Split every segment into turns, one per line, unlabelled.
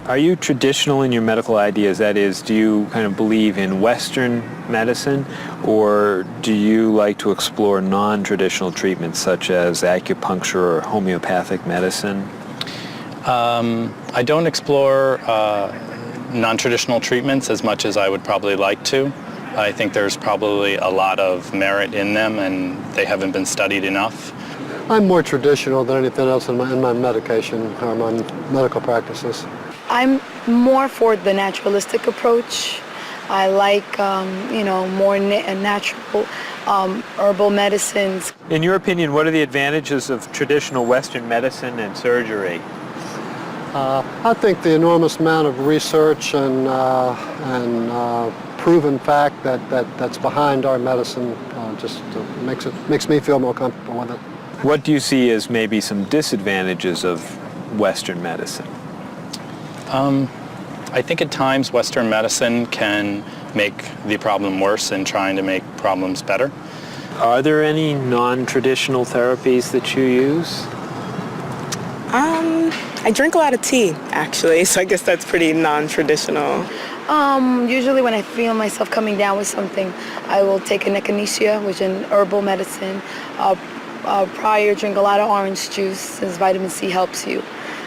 Are you traditional in your medical ideas? That is, do you kind of believe in Western medicine, or do you like to explore non-traditional treatments such as acupuncture or homeopathic medicine?
I don't explore non-traditional treatments as much as I would probably like to. I think there's probably a lot of merit in them, and they haven't been studied enough.
I'm more traditional than anything else in my medication or my medical practices.
I'm more for the naturalistic approach. I like, more natural herbal medicines.
In your opinion, what are the advantages of traditional Western medicine and surgery?
I think the enormous amount of research and proven fact that's behind our medicine just makes me feel more comfortable with it.
What do you see as maybe some disadvantages of Western medicine?
I think at times Western medicine can make the problem worse in trying to make problems better.
Are there any non-traditional therapies that you use?
I drink a lot of tea, actually, so I guess that's pretty non-traditional.
Usually when I feel myself coming down with something, I will take an echinacea, which is an herbal medicine. Prior, drink a lot of orange juice, since vitamin C helps you.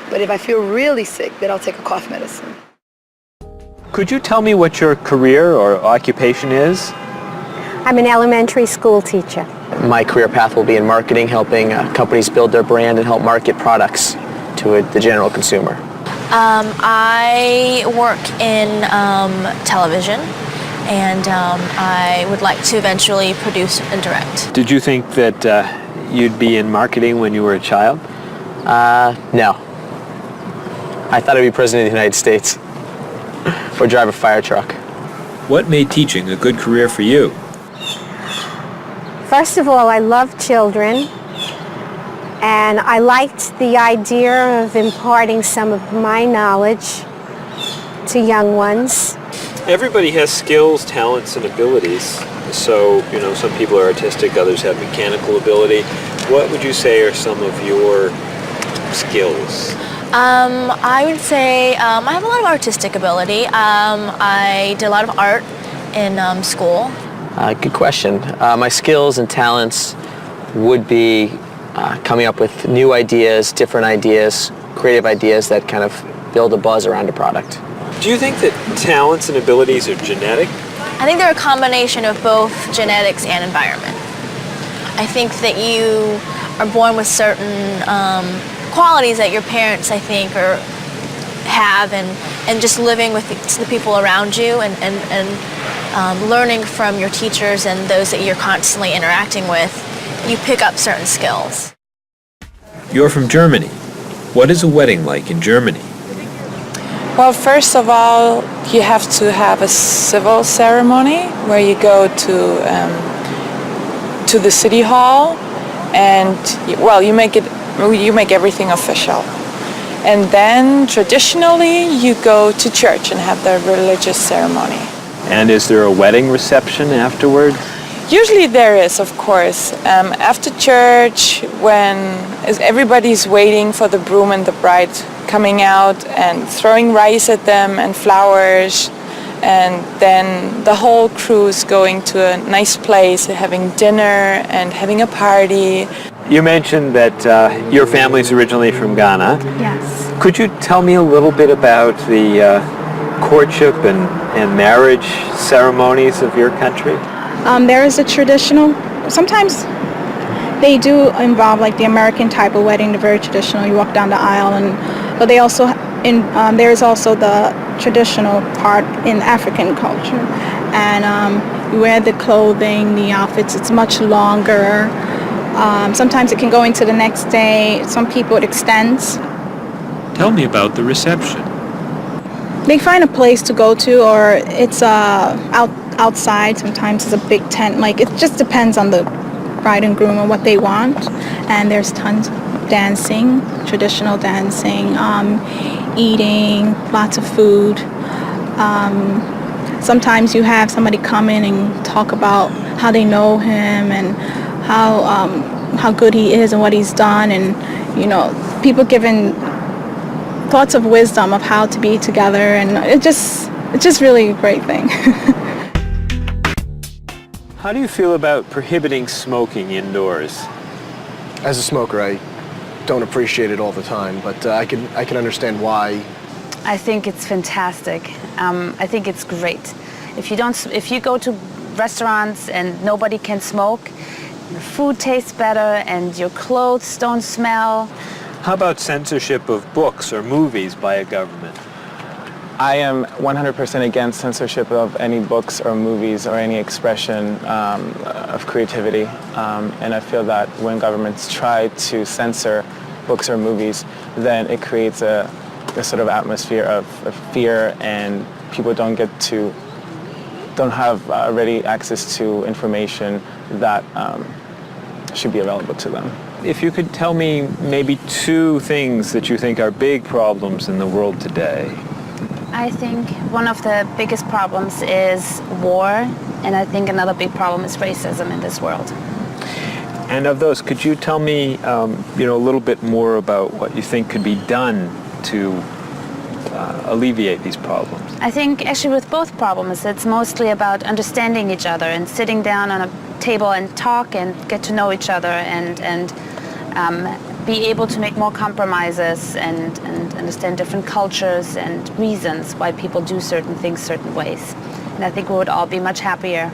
But if I feel really sick, then I'll take a cough medicine.
Could you tell me what your career or occupation is?
I'm an elementary school teacher.
My career path will be in marketing, helping companies build their brand and help market products to the general consumer.
I work in television, and I would like to eventually produce and direct.
Did you think that you'd be in marketing when you were a child?
No. I thought I'd be president of the United States or drive a fire truck.
What made teaching a good career for you?
First of all, I love children, and I liked the idea of imparting some of my knowledge to young ones.
Everybody has skills, talents, and abilities. So, some people are artistic, others have mechanical ability. What would you say are some of your skills?
I would say I have a lot of artistic ability. I did a lot of art in school.
Good question. My skills and talents would be coming up with new ideas, different ideas, creative ideas that kind of build a buzz around a product.
Do you think that talents and abilities are genetic?
I think they're a combination of both genetics and environment. I think that you are born with certain qualities that your parents, I think, have, and just living with the people around you and learning from your teachers and those that you're constantly interacting with, you pick up certain skills.
You're from Germany. What is a wedding like in Germany?
Well, first of all, you have to have a civil ceremony where you go to the city hall, and you make everything official. And then traditionally you go to church and have the religious ceremony.
And is there a wedding reception afterward?
Usually there is, of course. After church, when everybody's waiting for the groom and the bride coming out and throwing rice at them and flowers, and then the whole crew's going to a nice place, having dinner and having a party.
You mentioned that your family's originally from Ghana.
Yes.
Could you tell me a little bit about the courtship and marriage ceremonies of your country?
There is a traditional, sometimes they do involve like the American type of wedding, the very traditional, you walk down the aisle, but they also, there is also the traditional part in African culture. And you wear the clothing, the outfits, it's much longer. Sometimes it can go into the next day. Some people it extends.
Tell me about the reception.
They find a place to go to, or it's outside. Sometimes it's a big tent. Like, it just depends on the bride and groom and what they want. And there's tons of dancing, traditional dancing, eating, lots of food. Sometimes you have somebody come in and talk about how they know him and how good he is and what he's done, and people giving thoughts of wisdom of how to be together, and it's just really a great thing.
How do you feel about prohibiting smoking indoors?
As a smoker, I don't appreciate it all the time, but I can understand why.
I think it's fantastic. I think it's great. If you go to restaurants and nobody can smoke, the food tastes better and your clothes don't smell.
How about censorship of books or movies by a government?
I am 100% against censorship of any books or movies or any expression of creativity. And I feel that when governments try to censor books or movies, then it creates a sort of atmosphere of fear, and people don't have ready access to information that should be available to them.
If you could tell me maybe 2 things that you think are big problems in the world today.
I think one of the biggest problems is war, and I think another big problem is racism in this world.
And of those, could you tell me a little bit more about what you think could be done to alleviate these problems?
I think actually with both problems, it's mostly about understanding each other and sitting down on a table and talk and get to know each other and be able to make more compromises and understand different cultures and reasons why people do certain things certain ways. And I think we would all be much happier.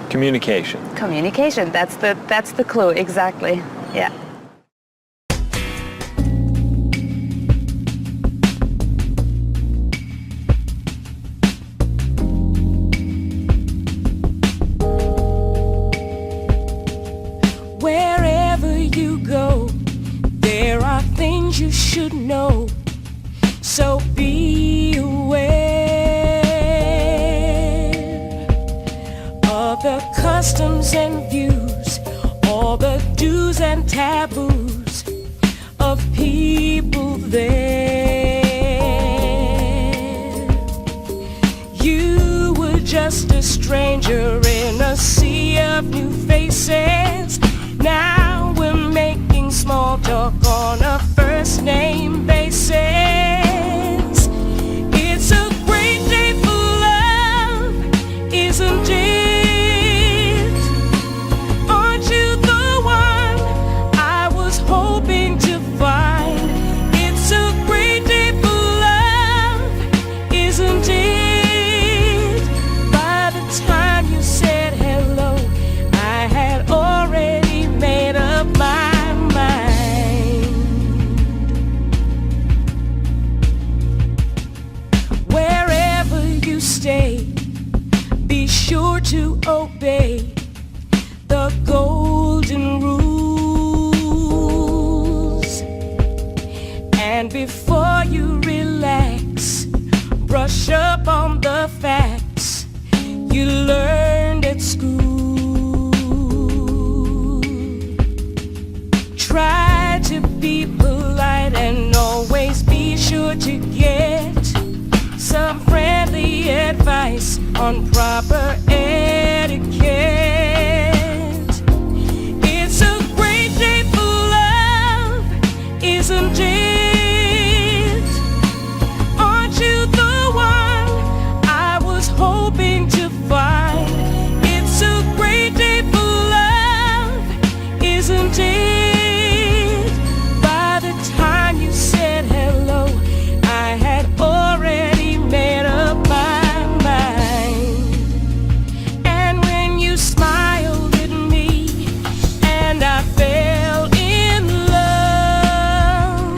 Communication.
Communication, that's the clue, exactly, yeah.
Wherever you go, there are things you should know, so be aware of the customs and views, all the do's and taboos of people there. You were just a stranger in a sea of new faces. Now we're making small talk on a first name basis. It's a great day for love, isn't it? Aren't you the one I was hoping to find? It's a great day for love, isn't it? By the time you said hello, I had already made up my mind. Wherever you stay, be sure to obey the golden rules. And before you relax, brush up on the facts you learned at school. Try to be polite and always be sure to get some friendly advice on proper etiquette. It's a great day for love, isn't it? Aren't you the one I was hoping to find? It's a great day for love, isn't it? By the time you said hello, I had already made up my mind. And when you smiled at me and I fell in love,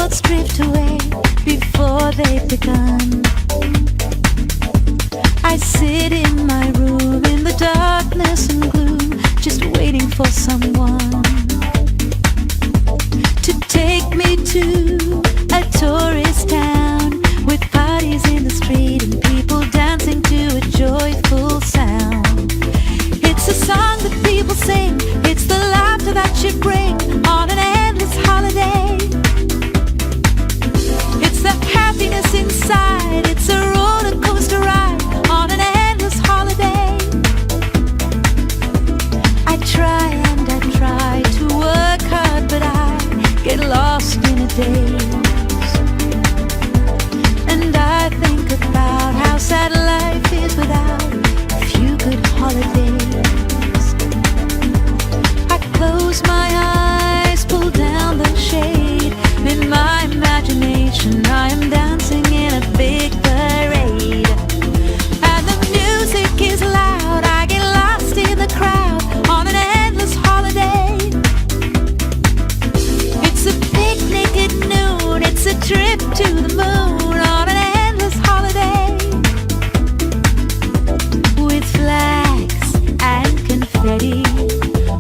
thoughts drift away before they've begun. I sit in my room in the darkness and gloom, just waiting for someone to take me to a tourist town with parties in the street and people dancing to a joyful sound. It's a song that people sing, it's the laughter that you bring on an endless holiday. It's the happiness inside, it's a roller coaster ride on an endless holiday. I try and I try to work hard, but I get lost in a daze. And I think about how sad life is without a few good holidays. I close my eyes, pull down the shade. In my imagination I am dancing in a big parade. And the music is loud, I get lost in the crowd on an endless holiday. It's a picnic at noon, it's a trip to the moon on an endless holiday. With flags and confetti,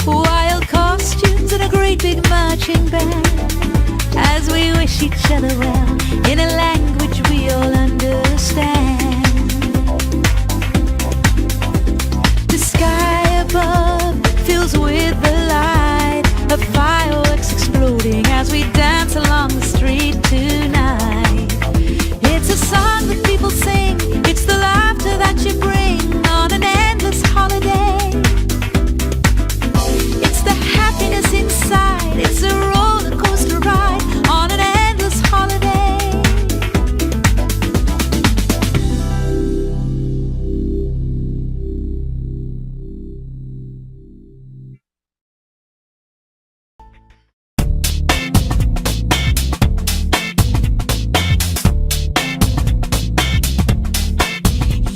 wild costumes and a great big marching band, as we wish each other well in a language we all understand. The sky above fills with the light of fireworks exploding as we dance along the street tonight. It's a song that people sing, it's the laughter that you bring on an endless holiday. It's the happiness inside, it's a roller coaster ride on an endless holiday.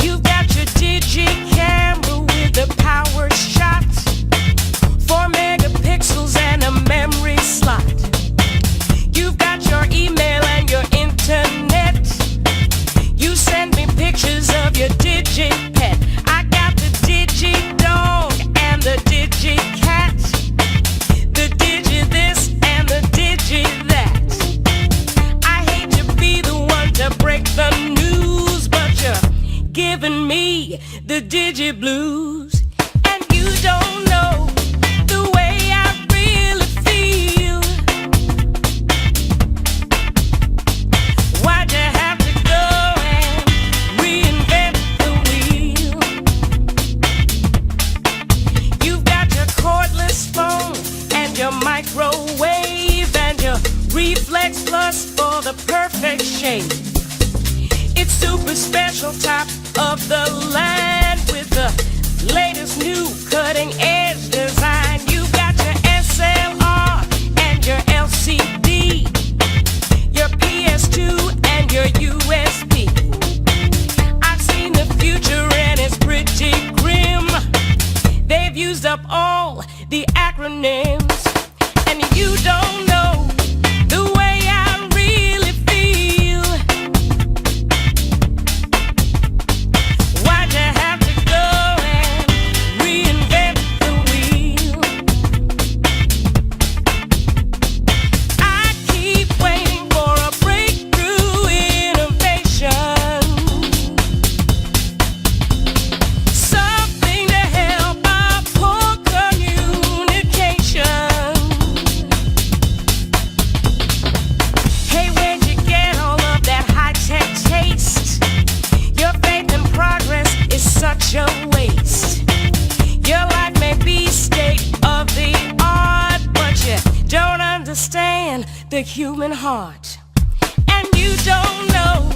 You've got your digi camera with a power shot, 4 megapixels and a memory slot. You've got your email and your internet. You send me pictures of your digi pet. I got the digi dog and the digi cat, the digi this and the digi that. I hate to be the one to break the news, but you're giving me the digi blues. And you don't know the way I really feel. Why'd you have to go and reinvent the wheel? You've got your cordless phone and your microwave and your reflex plus for the perfect shape. It's super special, top of the line with the latest new cutting edge design. You got your SLR and your LCD, your PS2 and your USB. I've seen the future and it's pretty grim. They've used up all the acronyms, and you don't know the way I really feel. Why'd you have to go and reinvent the wheel? I keep waiting for a breakthrough innovation, something to help our poor communication. Hey, where'd you get all of that high-tech taste? Your faith in progress is such a waste. Your life may be state of the art, but you don't understand the human heart. And you don't know